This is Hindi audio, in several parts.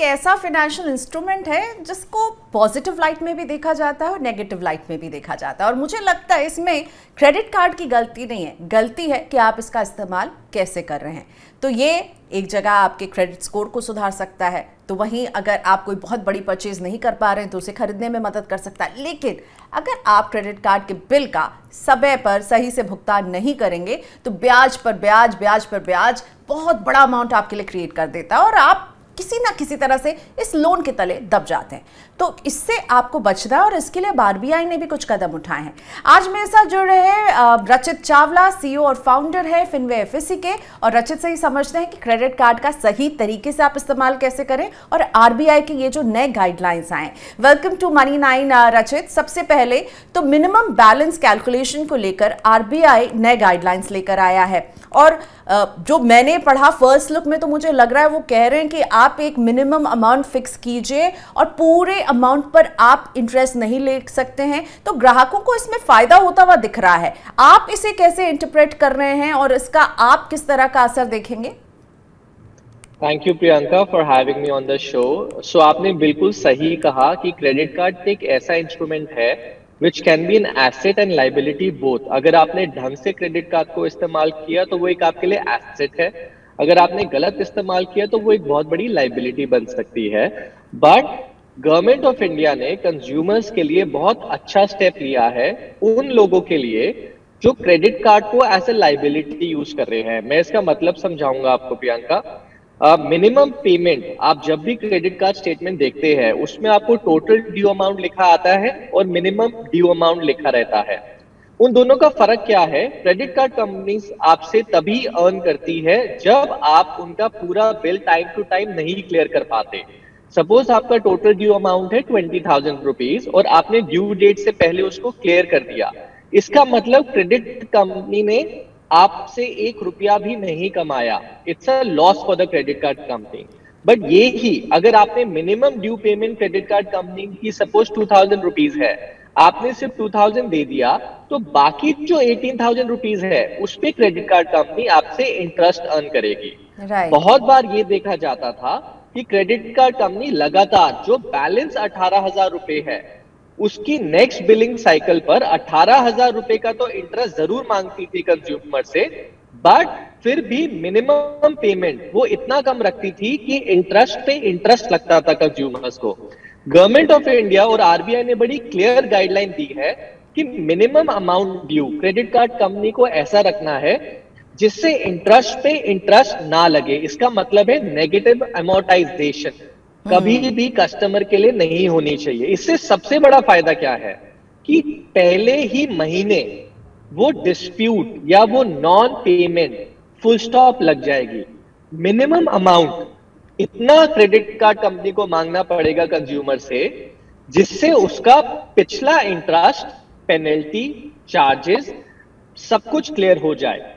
ऐसा फाइनेंशियल इंस्ट्रूमेंट है जिसको पॉजिटिव लाइट में भी देखा जाता है और नेगेटिव लाइट में भी देखा जाता है, और मुझे लगता है इसमें क्रेडिट कार्ड की गलती नहीं है, गलती है कि आप इसका इस्तेमाल कैसे कर रहे हैं। तो ये एक जगह आपके क्रेडिट स्कोर को सुधार सकता है, तो वहीं अगर आप कोई बहुत बड़ी परचेज नहीं कर पा रहे हैं तो उसे खरीदने में मदद कर सकता है। लेकिन अगर आप क्रेडिट कार्ड के बिल का समय पर सही से भुगतान नहीं करेंगे तो ब्याज पर ब्याज, ब्याज पर ब्याज बहुत बड़ा अमाउंट आपके लिए क्रिएट कर देता है और आप किसी ना किसी तरह से इस लोन के तले दब जाते हैं। तो इससे आपको बचना है और इसके लिए आरबीआई ने भी कुछ कदम उठाए हैं। आज मेरे साथ जुड़ रहे हैं रचित चावला, सीईओ और फाउंडर है फिनवे एफएससी के, और रचित से ही समझते हैं कि क्रेडिट कार्ड का सही तरीके से आप इस्तेमाल कैसे करें और आरबीआई के ये जो नए गाइडलाइंस आए। वेलकम टू मनी 9 रचित। सबसे पहले तो मिनिमम बैलेंस कैलकुलेशन को लेकर आरबीआई नए गाइडलाइंस लेकर आया है, और जो मैंने पढ़ा फर्स्ट लुक में तो मुझे लग रहा है वो कह रहे हैं कि आप एक मिनिमम अमाउंट फिक्स कीजिए और पूरे अमाउंट पर आप इंटरेस्ट नहीं ले सकते हैं। तो ग्राहकों को इसमें फायदा होता हुआ दिख रहा है। आप इसे कैसे इंटरप्रेट कर रहे हैं और इसका आप किस तरह का असर देखेंगे? Thank you Priyanka for having me on the show. So आपने बिल्कुल सही कहा कि क्रेडिट कार्ड एक ऐसा इंस्ट्रूमेंट है which can be an asset and liability both। अगर आपने ढंग से क्रेडिट कार्ड को इस्तेमाल किया तो वो एक आपके लिए एसेट है, अगर आपने गलत इस्तेमाल किया तो वो एक बहुत बड़ी लाइबिलिटी बन सकती है। बट गवर्नमेंट ऑफ इंडिया ने कंज्यूमर्स के लिए बहुत अच्छा स्टेप लिया है उन लोगों के लिए जो क्रेडिट कार्ड को एज ए लाइबिलिटी यूज कर रहे हैं। मैं इसका मतलब समझाऊंगा आपको प्रियंका। मिनिमम पेमेंट, आप जब भी क्रेडिट कार्ड स्टेटमेंट देखते हैं उसमें आपको टोटल ड्यू अमाउंट लिखा आता है और मिनिमम ड्यू अमाउंट लिखा रहता है। उन दोनों का फर्क क्या है? क्रेडिट कार्ड कंपनीज आपसे तभी अर्न करती है जब आप उनका पूरा बिल टाइम टू टाइम नहीं क्लियर कर पाते। सपोज आपका टोटल ड्यू अमाउंट है 20,000 रुपीज और आपने ड्यू डेट से पहले उसको क्लियर कर दिया, इसका मतलब क्रेडिट कंपनी ने आपसे 1 रुपया भी नहीं कमाया। It's a loss for the credit card company. But ये ही अगर आपने minimum due payment credit card company की सपोज 2,000 रुपीज है, आपने सिर्फ 2,000 दे दिया तो बाकी जो 18,000 रुपीज है उस पे क्रेडिट कार्ड कंपनी आपसे इंटरेस्ट अर्न करेगी। बहुत बार ये देखा जाता था कि क्रेडिट कार्ड कंपनी लगातार जो बैलेंस 18,000 रुपए है उसकी नेक्स्ट बिलिंग साइकिल पर 18,000 रुपए का तो इंटरेस्ट जरूर मांगती थी कंज्यूमर से, बट फिर भी मिनिमम पेमेंट वो इतना कम रखती थी कि इंटरेस्ट पे इंटरेस्ट लगता था कंज्यूमर्स को। गवर्नमेंट ऑफ इंडिया और आरबीआई ने बड़ी क्लियर गाइडलाइन दी है कि minimum amount due credit card company को ऐसा रखना है जिससे इंटरेस्ट पे इंटरेस्ट ना लगे। इसका मतलब है नेगेटिव अमोर्टाइजेशन कभी भी कस्टमर के लिए नहीं होनी चाहिए। इससे सबसे बड़ा फायदा क्या है कि पहले ही महीने वो डिस्प्यूट या वो नॉन पेमेंट फुल स्टॉप लग जाएगी। मिनिमम अमाउंट इतना क्रेडिट कार्ड कंपनी को मांगना पड़ेगा कंज्यूमर से जिससे उसका पिछला इंटरेस्ट, पेनल्टी, चार्जेस सब कुछ क्लियर हो जाए।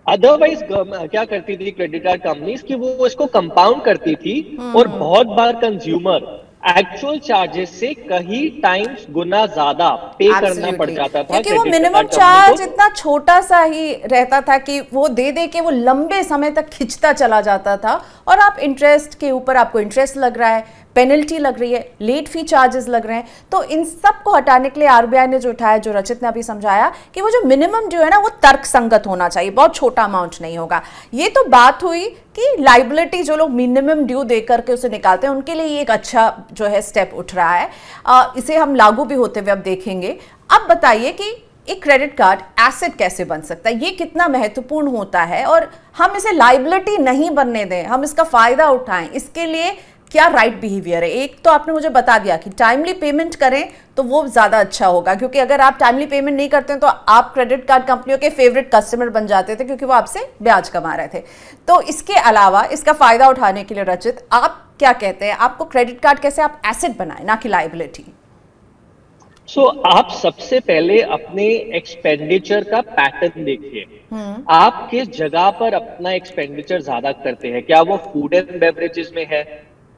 अदरवाइज क्या करती थी क्रेडिट कार्ड कंपनीज कि वो इसको कंपाउंड करती थी और बहुत बार कंज्यूमर एक्चुअल चार्जेस से कहीं टाइम्स गुना ज्यादा पे करना पड़ जाता था, क्योंकि वो मिनिमम चार्ज इतना छोटा सा ही रहता था कि वो दे दे के वो लंबे समय तक खिंचता चला जाता था, और आप इंटरेस्ट के ऊपर आपको इंटरेस्ट लग रहा है, पेनल्टी लग रही है, लेट फी चार्जेस लग रहे हैं। तो इन सब को हटाने के लिए आरबीआई ने जो उठाया, जो रचित ने अभी समझाया कि वो जो मिनिमम ड्यू है ना वो तर्क संगत होना चाहिए, बहुत छोटा अमाउंट नहीं होगा। ये तो बात हुई कि लाइबिलिटी जो लोग मिनिमम ड्यू दे करके उसे निकालते हैं उनके लिए ये एक अच्छा जो है स्टेप उठ रहा है। इसे हम लागू भी होते हुए अब देखेंगे। अब बताइए कि एक क्रेडिट कार्ड एसेट कैसे बन सकता है, ये कितना महत्वपूर्ण होता है, और हम इसे लाइबिलिटी नहीं बनने दें, हम इसका फायदा उठाएं, इसके लिए क्या राइट बिहेवियर है? एक तो आपने मुझे बता दिया कि टाइमली पेमेंट करें तो वो ज़्यादा अच्छा होगा, क्योंकि अगर आप टाइमली पेमेंट नहीं करते हैं तो आप क्रेडिट कार्ड कंपनियों के फेवरेट कस्टमर बन जाते थे क्योंकि वो आपसे ब्याज कमा रहे थे। तो इसके अलावा इसका फ़ायदा उठाने के लिए रचित आप क्या कहते हैं, आपको क्रेडिट कार्ड कैसे आप एसेट बनाए ना कि लाइबिलिटी? आप सबसे पहले अपने एक्सपेंडिचर का पैटर्न देखिए। आप किस जगह पर अपना एक्सपेंडिचर ज्यादा करते हैं? क्या वो फूड एंड बेवरेजेस में है,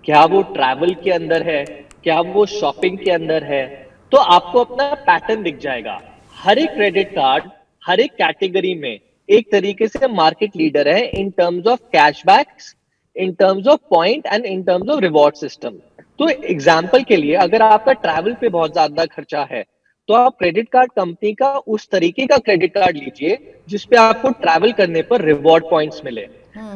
क्या वो ट्रैवल के अंदर है, क्या वो शॉपिंग के अंदर है? तो आपको अपना पैटर्न दिख जाएगा। हर एक क्रेडिट कार्ड हर एक कैटेगरी में एक तरीके से मार्केट लीडर है इन terms of cashbacks in terms of point and in terms of reward system. तो एग्जाम्पल के लिए अगर आपका ट्रैवल पे बहुत ज्यादा खर्चा है तो आप क्रेडिट कार्ड कंपनी का उस तरीके का क्रेडिट कार्ड लीजिए जिसपे आपको ट्रैवल करने पर रिवॉर्ड पॉइंट्स मिले।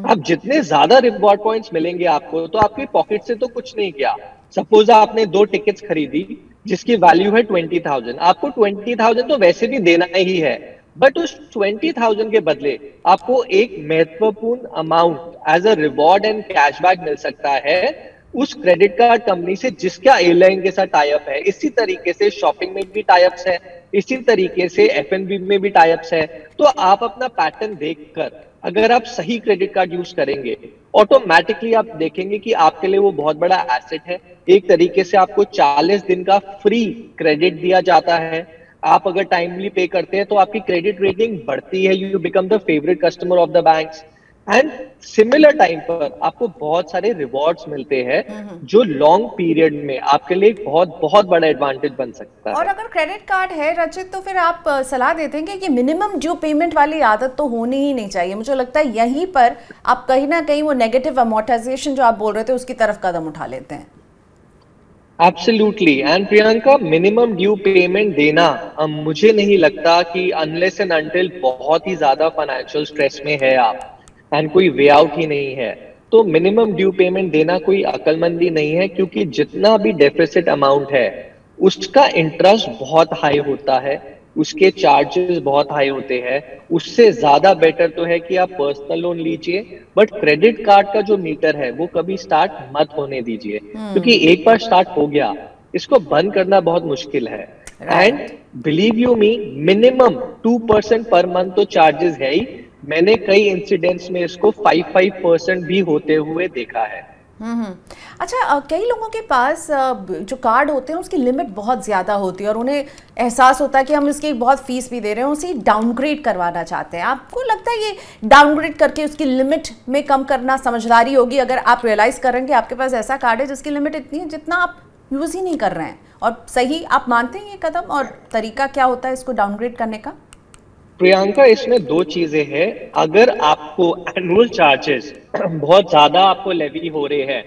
अब जितने ज्यादा रिवॉर्ड पॉइंट्स मिलेंगे आपको तो आपकी पॉकेट से तो कुछ नहीं गया। सपोज आपने 2 टिकट्स खरीदी जिसकी वैल्यू है 20,000, आपको 20,000 तो वैसे भी देना ही है, बट उस 20,000 के बदले आपको एक महत्वपूर्ण amount as a reward and cashback मिल सकता है उस क्रेडिट कार्ड कंपनी से जिसका एयरलाइन के साथ टाई अप है। इसी तरीके से शॉपिंग में भी टाई अप्स है, इसी तरीके से F&B में भी टाई अप्स है। तो आप अपना पैटर्न देखकर अगर आप सही क्रेडिट कार्ड यूज करेंगे ऑटोमेटिकली आप देखेंगे कि आपके लिए वो बहुत बड़ा एसेट है। एक तरीके से आपको 40 दिन का फ्री क्रेडिट दिया जाता है। आप अगर टाइमली पे करते हैं तो आपकी क्रेडिट रेटिंग बढ़ती है, you become the favourite customer of the banks and similar time पर आपको बहुत सारे रिवॉर्ड्स मिलते हैं जो लॉन्ग पीरियड में आपके लिए बहुत बहुत बड़ा एडवांटेज बन सकता है। और अगर क्रेडिट कार्ड है रचित तो फिर आप सलाह देते हैं कि मिनिमम ड्यू पेमेंट वाली आदत तो होनी ही नहीं चाहिए। मुझे लगता है यहीं पर आप कहीं ना कहीं वो नेगेटिव अमोर्टाइजेशन जो आप बोल रहे थे उसकी तरफ कदम उठा लेते हैं। Absolutely. And Priyanka, minimum due payment देना मुझे नहीं लगता कि अनलेस एंड अनटिल बहुत ही ज्यादा फाइनेंशियल स्ट्रेस में है आप एंड कोई वे आउट ही नहीं है तो मिनिमम ड्यू पेमेंट देना कोई अकलमंदी नहीं है, क्योंकि जितना भी डेफिसिट अमाउंट है उसका इंटरेस्ट बहुत हाई होता है, उसके चार्जेस बहुत हाई होते हैं। उससे ज्यादा बेटर तो है कि आप पर्सनल लोन लीजिए, बट क्रेडिट कार्ड का जो मीटर है वो कभी स्टार्ट मत होने दीजिए, क्योंकि एक बार स्टार्ट हो गया इसको बंद करना बहुत मुश्किल है। And believe you me, minimum 2% per month तो चार्जेस है ही। मैंने कई इंसिडेंट्स में इसको 5% भी होते हुए देखा है। अच्छा, कई लोगों के पास जो कार्ड होते हैं उसकी लिमिट बहुत ज़्यादा होती है और उन्हें एहसास होता है कि हम इसकी बहुत फीस भी दे रहे हैं, उसे डाउनग्रेड करवाना चाहते हैं। आपको लगता है ये डाउनग्रेड करके उसकी लिमिट में कम करना समझदारी होगी अगर आप रियलाइज़ करेंगे आपके पास ऐसा कार्ड है जिसकी लिमिट इतनी है जितना आप यूज़ ही नहीं कर रहे हैं? और सही आप मानते हैं ये कदम, और तरीका क्या होता है इसको डाउनग्रेड करने का? प्रियंका, इसमें 2 चीजें हैं। अगर आपको एनुअल चार्जेस बहुत ज्यादा आपको लेवी हो रहे हैं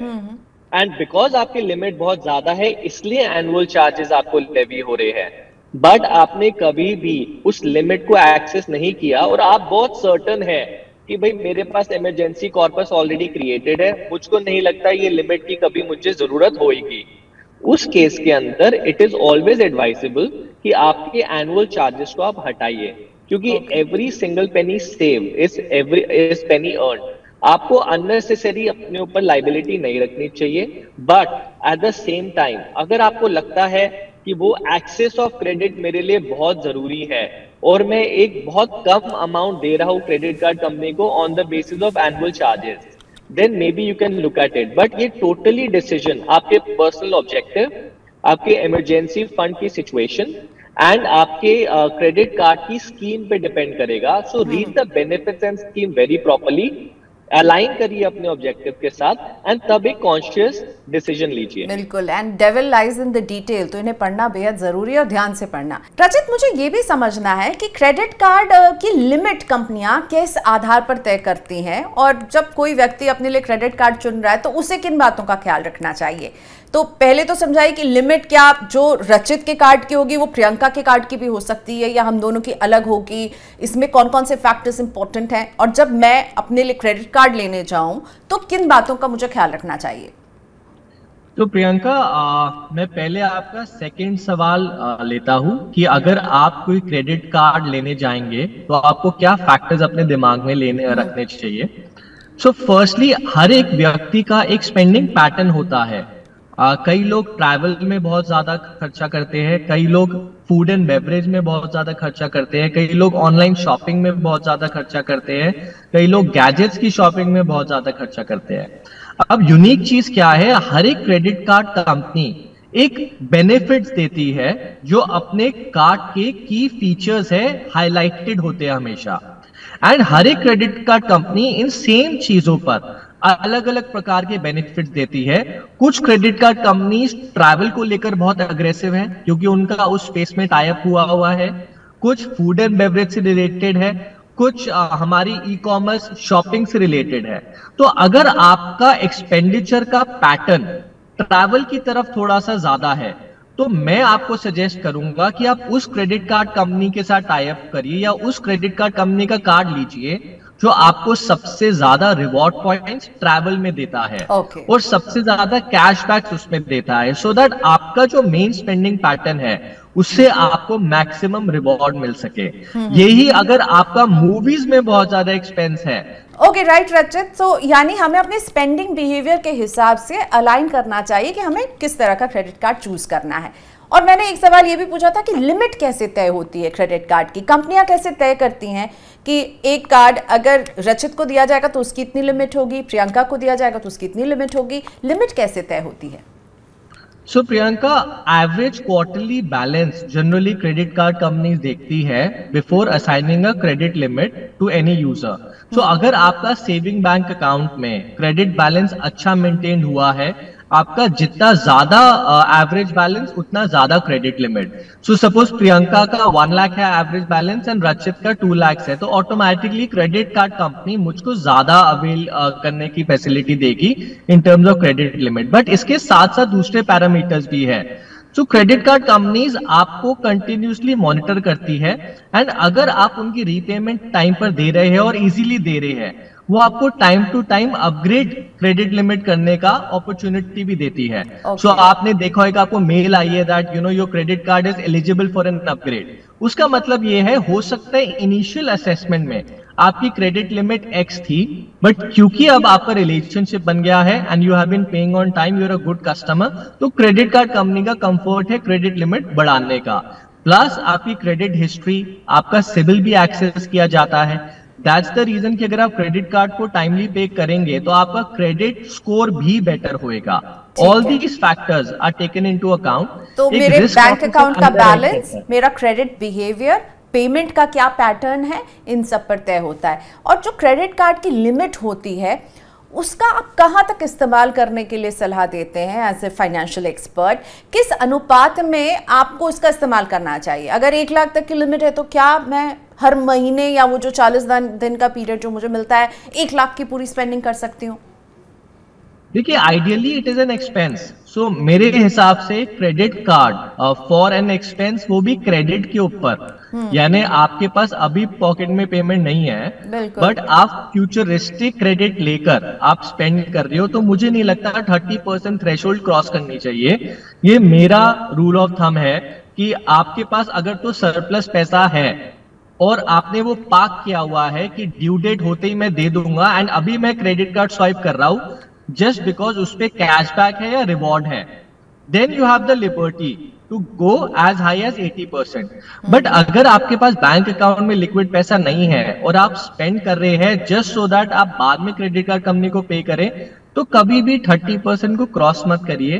एंड बिकॉज आपकी लिमिट बहुत ज्यादा है इसलिए एनुअल चार्जेस आपको लेवी हो रहे हैं, बट आपने कभी भी उस लिमिट को एक्सेस नहीं किया और आप बहुत सर्टन है कि भाई मेरे पास इमरजेंसी कॉर्पस ऑलरेडी क्रिएटेड है, मुझको नहीं लगता ये लिमिट की कभी मुझे जरूरत होगी, उस केस के अंदर इट इज ऑलवेज एडवाइजेबल कि आपके एनुअल चार्जेस को आप हटाइए, क्योंकि every single penny save is Penney earn. आपको अननेसेसरी अपने ऊपर लाइबिलिटी नहीं रखनी चाहिए, but at the same time अगर आपको लगता है कि वो एक्सेस ऑफ क्रेडिट मेरे लिए बहुत जरूरी है और मैं एक बहुत कम अमाउंट दे रहा हूँ क्रेडिट कार्ड कंपनी को on the basis of annual charges, then maybe you can look at it. But ये टोटली डिसीजन आपके पर्सनल ऑब्जेक्टिव, आपके इमरजेंसी फंड की सिचुएशन एंड आपके क्रेडिट कार्ड की स्कीम पे डिपेंड करेगा। So read the benefits and scheme very properly, align करिए अपने ऑब्जेक्टिव के साथ एंड तब एक कॉन्शियस डिसीजन लीजिए। बिल्कुल, and devil lies in the detail, तो इन्हें पढ़ना बेहद जरूरी है और ध्यान से पढ़ना। रचित, मुझे ये भी समझना है कि क्रेडिट कार्ड की लिमिट कंपनियां किस आधार पर तय करती हैं, और जब कोई व्यक्ति अपने लिए क्रेडिट कार्ड चुन रहा है तो उसे किन बातों का ख्याल रखना चाहिए? तो पहले तो समझाइए कि लिमिट क्या जो रचित के कार्ड की होगी वो प्रियंका के कार्ड की भी हो सकती है या हम दोनों की अलग होगी, इसमें कौन कौन से फैक्टर्स इंपॉर्टेंट हैं, और जब मैं अपने लिए क्रेडिट कार्ड लेने जाऊं तो किन बातों का मुझे ख्याल रखना चाहिए? तो प्रियंका, मैं पहले आपका सेकंड सवाल लेता हूं कि अगर आप कोई क्रेडिट कार्ड लेने जाएंगे तो आपको क्या फैक्टर्स अपने दिमाग में रखने चाहिए। सो फर्स्टली, हर एक व्यक्ति का एक स्पेंडिंग पैटर्न होता है। कई लोग ट्रैवल में बहुत ज्यादा खर्चा करते हैं, कई लोग फूड एंड बेवरेज में बहुत ज्यादा खर्चा करते हैं, कई लोग ऑनलाइन शॉपिंग में बहुत ज्यादा खर्चा करते हैं, कई लोग गैजेट्स की शॉपिंग में बहुत ज्यादा खर्चा करते हैं। अब यूनिक चीज क्या है, हर एक क्रेडिट कार्ड कंपनी एक बेनिफिट्स देती है जो अपने कार्ड के की फीचर्स है हाईलाइटेड होते हैं हमेशा, एंड हर एक credit card company in same चीजों पर अलग अलग प्रकार के बेनिफिट्स देती है। कुछ क्रेडिट कार्ड कंपनी ट्रैवल को लेकर बहुत अग्रेसिव है क्योंकि उनका उस स्पेस में टाई अप हुआ है, कुछ फूड एंड बेवरेज से रिलेटेड है, कुछ हमारी ई कॉमर्स शॉपिंग से रिलेटेड है। तो अगर आपका एक्सपेंडिचर का पैटर्न ट्रैवल की तरफ थोड़ा सा ज्यादा है, तो मैं आपको सजेस्ट करूंगा कि आप उस क्रेडिट कार्ड कंपनी के साथ टाई अप करिए या उस क्रेडिट कार्ड कंपनी का कार्ड लीजिए जो आपको सबसे ज्यादा रिवॉर्ड पॉइंट्स ट्रैवल में देता है और सबसे ज्यादा कैशबैक्स उसमें देता है, सो दैट आपका जो मेन स्पेंडिंग पैटर्न है उससे आपको मैक्सिमम रिवॉर्ड मिल सके। यही अगर आपका मूवीज में बहुत ज्यादा एक्सपेंस है। ओके, राइट रचित। सो यानी हमें अपने स्पेंडिंग बिहेवियर के हिसाब से अलाइन करना चाहिए कि हमें किस तरह का क्रेडिट कार्ड चूज करना है। और मैंने एक सवाल ये भी पूछा था कि लिमिट कैसे तय होती है क्रेडिट कार्ड की, कंपनियां कैसे तय करती हैं कि एक कार्ड अगर रचित को दिया जाएगा तो उसकी इतनी लिमिट होगी, प्रियंका को दिया जाएगा तो उसकी इतनी लिमिट होगी, लिमिट कैसे तय होती है? So Priyanka, average quarterly balance generally credit card companies देखती है before assigning a credit limit to any user. So अगर आपका सेविंग बैंक अकाउंट में क्रेडिट बैलेंस अच्छा मेंटेन हुआ है, आपका जितना ज्यादा एवरेज बैलेंस उतना ज्यादा credit limit. So suppose Priyanka का 1 लाख है एवरेज बैलेंस एंड रचित का 2 लाख है, तो ऑटोमेटिकली क्रेडिट कार्ड कंपनी मुझको ज्यादा अवेल करने की फैसिलिटी देगी इन terms of credit limit. But इसके साथ साथ दूसरे पैरामीटर्स भी है। सो क्रेडिट कार्ड कंपनीज आपको कंटिन्यूसली मॉनिटर करती है एंड अगर आप उनकी रीपेमेंट टाइम पर दे रहे हैं और इजीली दे रहे हैं, वो आपको time to time upgrade credit limit करने का अपॉर्चुनिटी भी देती है। सो आपने देखा होगा, आपको मेल आई है that you know your credit card is eligible for an upgrade. उसका मतलब ये है, हो सकता है इनिशियल असेसमेंट में आपकी क्रेडिट लिमिट एक्स थी, बट क्योंकि अब आपका रिलेशनशिप बन गया है and you have been paying on time, you are a good customer, तो क्रेडिट कार्ड कंपनी का कंफर्ट है क्रेडिट लिमिट बढ़ाने का। प्लस आपकी क्रेडिट हिस्ट्री, आपका सिबिल भी एक्सेस किया जाता है। दैट्स द रीजन कि अगर आप क्रेडिट कार्ड को टाइमली पे करेंगे तो आपका क्रेडिट स्कोर भी बेटर होएगा। All these factors are taken into account. तो मेरे बैंक अकाउंट का बैलेंस, मेरा क्रेडिट बिहेवियर, पेमेंट का क्या पैटर्न है, इन सब पर तय होता है। और जो क्रेडिट कार्ड की लिमिट होती है उसका आप कहाँ तक इस्तेमाल करने के लिए सलाह देते हैं एज ए फाइनेंशियल एक्सपर्ट? किस अनुपात में आपको इसका इस्तेमाल करना चाहिए? अगर 1 लाख तक की लिमिट है तो क्या मैं हर महीने या वो जो 40 दिन का पीरियड जो मुझे मिलता है 1 लाख की पूरी स्पेंडिंग कर सकती हूँ? देखिए, ideally it is an expense. So मेरे हिसाब से credit card for an expense, वो भी क्रेडिट के ऊपर, यानी आपके पास अभी पॉकेट में पेमेंट नहीं है बट आप फ्यूचरिस्टिक क्रेडिट लेकर आप स्पेंड कर रहे हो, तो मुझे नहीं लगता 30% थ्रेशोल्ड क्रॉस करनी चाहिए। ये मेरा रूल ऑफ थंब है कि आपके पास अगर तो सरप्लस पैसा है और आपने वो पार्क किया हुआ है कि ड्यू डेट होते ही मैं दे दूंगा एंड अभी मैं क्रेडिट कार्ड स्वाइप कर रहा हूं जस्ट बिकॉज उस पे कैशबैक है या रिवॉर्ड है, then you have the liberty to go as high as 80%। But अगर आपके पास बैंक अकाउंट में लिक्विड पैसा नहीं है और आप स्पेंड कर रहे हैं जस्ट सो दैट आप बाद में क्रेडिट कार्ड कंपनी को पे करें, तो कभी भी 30% को क्रॉस मत करिए,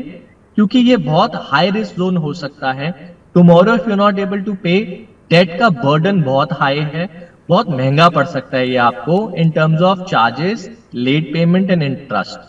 क्योंकि ये बहुत हाई रिस्क जोन हो सकता है। Tomorrow if you not able to pay, debt का बर्डन बहुत हाई है, बहुत महंगा पड़ सकता है ये आपको in terms of charges, late payment and interest.